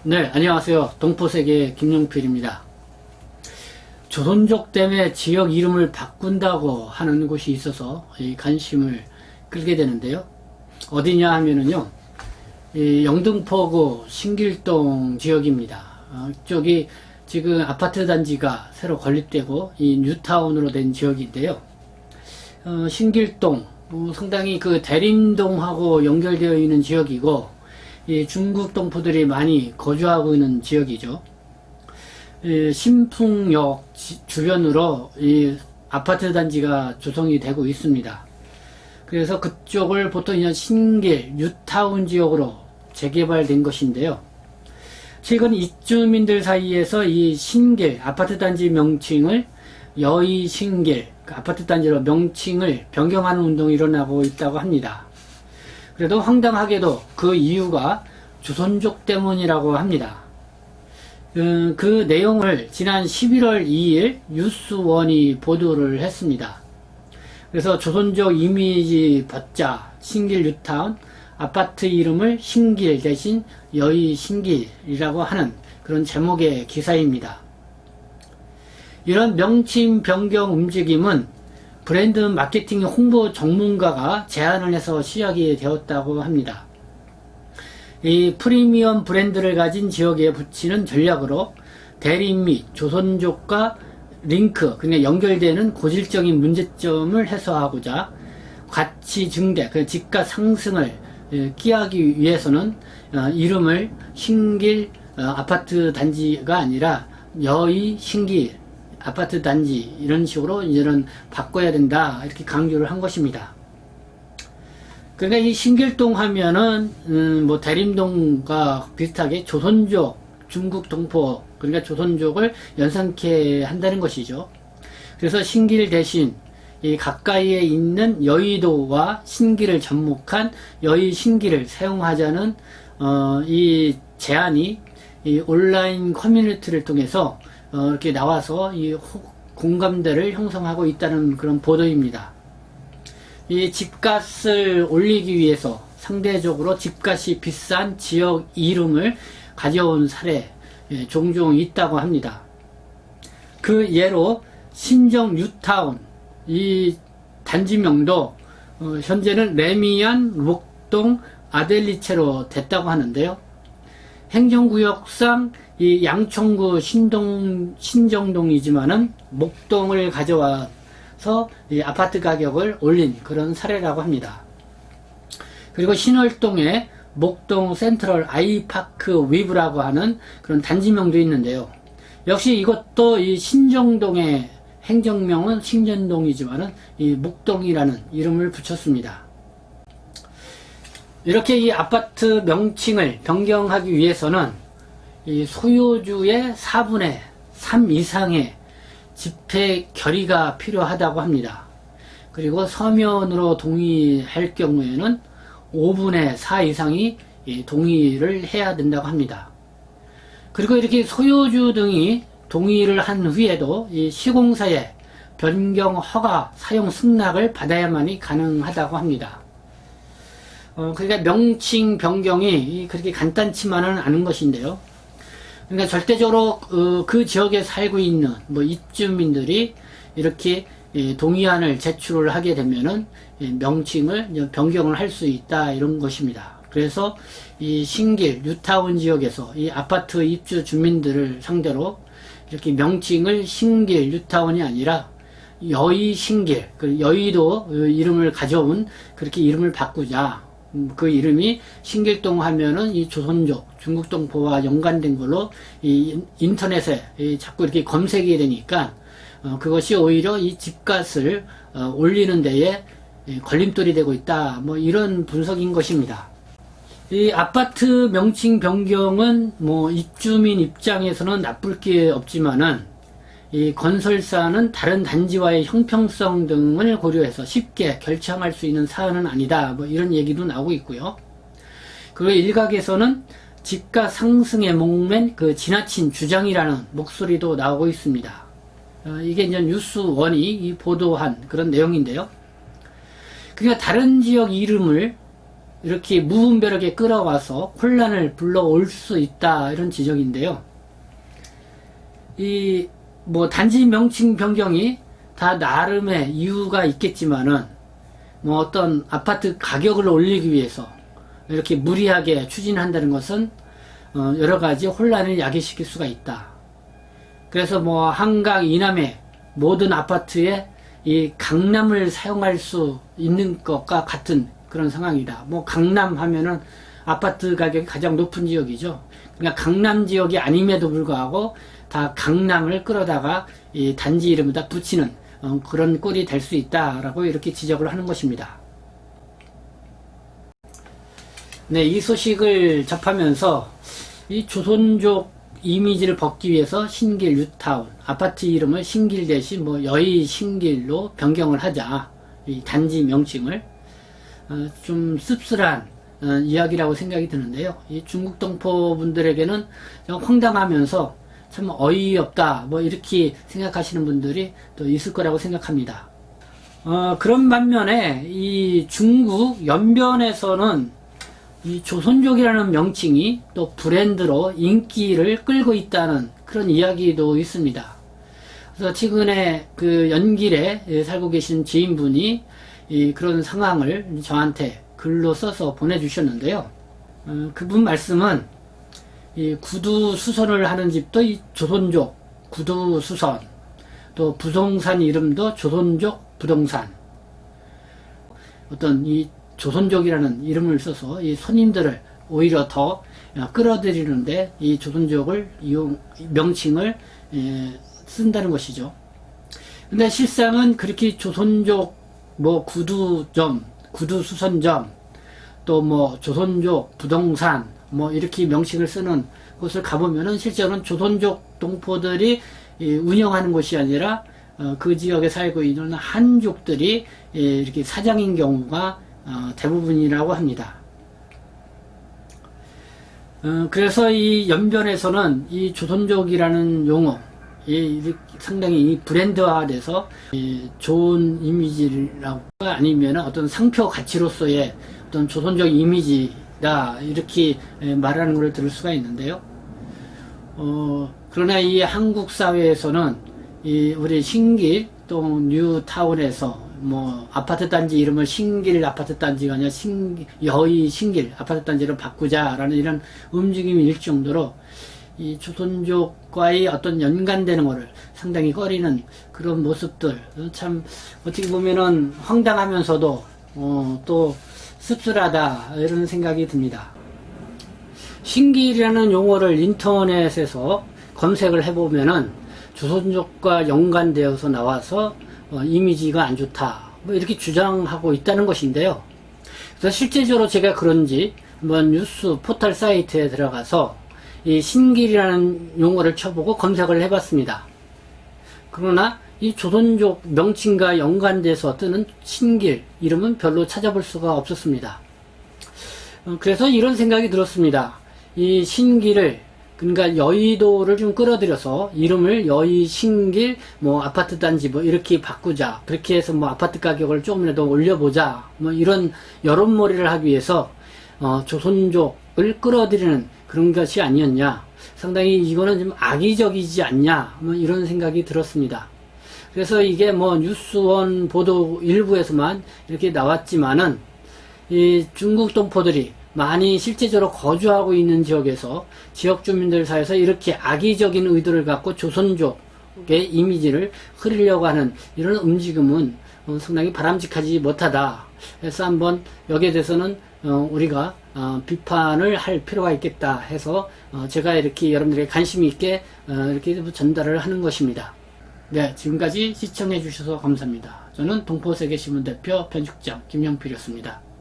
네, 안녕하세요. 동포세계 김용필입니다. 조선족 때문에 지역 이름을 바꾼다고 하는 곳이 있어서 이 관심을 끌게 되는데요. 어디냐 하면은요, 이 영등포구 신길동 지역입니다. 이쪽이 지금 아파트 단지가 새로 건립되고 이 뉴타운으로 된 지역인데요. 신길동, 상당히 그 대림동하고 연결되어 있는 지역이고, 이 중국 동포들이 많이 거주하고 있는 지역이죠. 신풍역 주변으로 이 아파트 단지가 조성이 되고 있습니다. 그래서 그쪽을 보통 이제 신길, 뉴타운 지역으로 재개발된 것인데요. 최근 입주민들 사이에서 이 신길, 아파트 단지 명칭을 여의신길, 그 아파트 단지로 명칭을 변경하는 운동이 일어나고 있다고 합니다. 그래도 황당하게도 그 이유가 조선족 때문이라고 합니다. 그 내용을 지난 11월 2일 뉴스원이 보도를 했습니다. 그래서 조선족 이미지 받자 신길 뉴타운 아파트 이름을 신길 대신 여의신길이라고 하는 그런 제목의 기사입니다. 이런 명칭 변경 움직임은 브랜드 마케팅 홍보 전문가가 제안을 해서 시작이 되었다고 합니다. 이 프리미엄 브랜드를 가진 지역에 붙이는 전략으로 대림 및 조선족과 링크, 그러니까 연결되는 고질적인 문제점을 해소하고자 가치 증대, 그 집가 상승을 끼하기 위해서는 이름을 신길 아파트 단지가 아니라 여의 신길 아파트 단지 이런 식으로 이제는 바꿔야 된다 이렇게 강조를 한 것입니다. 그러니까 이 신길동 하면은 뭐 대림동과 비슷하게 조선족, 중국 동포 그러니까 조선족을 연상케 한다는 것이죠. 그래서 신길 대신 이 가까이에 있는 여의도와 신길을 접목한 여의신길을 사용하자는 이 제안이 이 온라인 커뮤니티를 통해서 이렇게 나와서 이 공감대를 형성하고 있다는 그런 보도입니다. 이 집값을 올리기 위해서 상대적으로 집값이 비싼 지역 이름을 가져온 사례 종종 있다고 합니다. 그 예로 신정 뉴타운 이 단지명도 현재는 레미안, 목동, 아델리체로 됐다고 하는데요. 행정구역상 이 양천구 신정동이지만은 목동을 가져와서 이 아파트 가격을 올린 그런 사례라고 합니다. 그리고 신월동에 목동 센트럴 아이파크 위브라고 하는 그런 단지명도 있는데요. 역시 이것도 이 신정동의 행정명은 신정동이지만은 이 목동이라는 이름을 붙였습니다. 이렇게 이 아파트 명칭을 변경하기 위해서는 이 소유주의 4분의 3 이상의 집회 결의가 필요하다고 합니다. 그리고 서면으로 동의할 경우에는 5분의 4 이상이 동의를 해야 된다고 합니다. 그리고 이렇게 소유주 등이 동의를 한 후에도 이 시공사의 변경 허가 사용 승낙을 받아야만이 가능하다고 합니다. 그러니까 명칭 변경이 그렇게 간단치만은 않은 것인데요. 그러니까 절대적으로 그 지역에 살고 있는 뭐 입주민들이 이렇게 동의안을 제출을 하게 되면은 명칭을 변경을 할 수 있다 이런 것입니다. 그래서 이 신길 뉴타운 지역에서 이 아파트 입주 주민들을 상대로 이렇게 명칭을 신길 뉴타운이 아니라 여의 신길, 여의도 이름을 가져온 그렇게 이름을 바꾸자. 그 이름이 신길동 하면은 이 조선족, 중국 동포와 연관된 걸로 이 인터넷에 자꾸 이렇게 검색이 되니까 그것이 오히려 이 집값을 올리는 데에 걸림돌이 되고 있다. 뭐 이런 분석인 것입니다. 이 아파트 명칭 변경은 뭐 입주민 입장에서는 나쁠 게 없지만은 이 건설사는 다른 단지와의 형평성 등을 고려해서 쉽게 결정할 수 있는 사안은 아니다. 뭐 이런 얘기도 나오고 있고요. 그리고 일각에서는 집가 상승에 목맨 그 지나친 주장이라는 목소리도 나오고 있습니다. 이게 이제 뉴스원이 보도한 그런 내용인데요. 그러니까 다른 지역 이름을 이렇게 무분별하게 끌어와서 혼란을 불러올 수 있다, 이런 지적인데요. 이 뭐 단지 명칭 변경이 다 나름의 이유가 있겠지만은 뭐 어떤 아파트 가격을 올리기 위해서 이렇게 무리하게 추진한다는 것은 여러 가지 혼란을 야기시킬 수가 있다. 그래서 뭐 한강 이남의 모든 아파트에 이 강남을 사용할 수 있는 것과 같은 그런 상황이다. 뭐 강남 하면은 아파트 가격이 가장 높은 지역이죠. 그러니까 강남 지역이 아님에도 불구하고 다 강남을 끌어다가 이 단지 이름에다 붙이는 그런 꼴이 될 수 있다라고 이렇게 지적을 하는 것입니다. 네, 이 소식을 접하면서 이 조선족 이미지를 벗기 위해서 신길 뉴타운, 아파트 이름을 신길 대신 뭐 여의 신길로 변경을 하자, 이 단지 명칭을 좀 씁쓸한 이야기라고 생각이 드는데요. 이 중국 동포 분들에게는 황당하면서 참 어이없다, 뭐 이렇게 생각하시는 분들이 또 있을 거라고 생각합니다. 그런 반면에 이 중국 연변에서는 이 조선족이라는 명칭이 또 브랜드로 인기를 끌고 있다는 그런 이야기도 있습니다. 그래서 최근에 그 연길에 살고 계신 지인분이 그런 상황을 저한테 글로 써서 보내주셨는데요. 그분 말씀은 이 구두 수선을 하는 집도 이 조선족 구두 수선, 또 부동산 이름도 조선족 부동산, 어떤 이 조선족이라는 이름을 써서 이 손님들을 오히려 더 끌어들이는데 이 조선족을 명칭을 쓴다는 것이죠. 근데 실상은 그렇게 조선족 뭐 구두점, 구두수선점, 또 뭐 조선족 부동산 뭐 이렇게 명칭을 쓰는 곳을 가보면은 실제로는 조선족 동포들이 운영하는 곳이 아니라 그 지역에 살고 있는 한족들이 이렇게 사장인 경우가 대부분이라고 합니다. 그래서 이 연변에서는 이 조선족이라는 용어, 상당히 브랜드화돼서 좋은 이미지라고 아니면 어떤 상표 가치로서의 어떤 조선족 이미지다, 이렇게 말하는 것을 들을 수가 있는데요. 그러나 이 한국 사회에서는 우리 신길 또 뉴타운에서 뭐 아파트 단지 이름을 신길 아파트 단지가 아니라 여의 신길 아파트 단지로 바꾸자라는 이런 움직임이 일 정도로 이 조선족과의 어떤 연관되는 것을 상당히 꺼리는 그런 모습들, 참 어떻게 보면은 황당하면서도 또 씁쓸하다, 이런 생각이 듭니다. 신길이라는 용어를 인터넷에서 검색을 해보면은 조선족과 연관되어서 나와서 이미지가 안 좋다, 뭐 이렇게 주장하고 있다는 것인데요. 그래서 실제적으로 제가 그런지 한번 뉴스 포털 사이트에 들어가서 이 신길이라는 용어를 쳐보고 검색을 해봤습니다. 그러나 이 조선족 명칭과 연관돼서 뜨는 신길 이름은 별로 찾아볼 수가 없었습니다. 그래서 이런 생각이 들었습니다. 이 신길을, 그러니까 여의도를 좀 끌어들여서 이름을 여의 신길 뭐 아파트 단지 뭐 이렇게 바꾸자, 그렇게 해서 뭐 아파트 가격을 조금이라도 올려보자, 뭐 이런 여론몰이를 하기 위해서 조선족을 끌어들이는 그런 것이 아니었냐, 상당히 이거는 좀 악의적이지 않냐, 뭐 이런 생각이 들었습니다. 그래서 이게 뭐 뉴스원 보도 일부에서만 이렇게 나왔지만은 이 중국 동포들이 많이 실제적으로 거주하고 있는 지역에서 지역 주민들 사이에서 이렇게 악의적인 의도를 갖고 조선족의 이미지를 흐리려고 하는 이런 움직임은 상당히 바람직하지 못하다. 그래서 한번 여기에 대해서는 우리가 비판을 할 필요가 있겠다 해서 제가 이렇게 여러분들에게 관심 있게 이렇게 전달을 하는 것입니다. 네, 지금까지 시청해 주셔서 감사합니다. 저는 동포세계신문 대표 편집장 김영필이었습니다.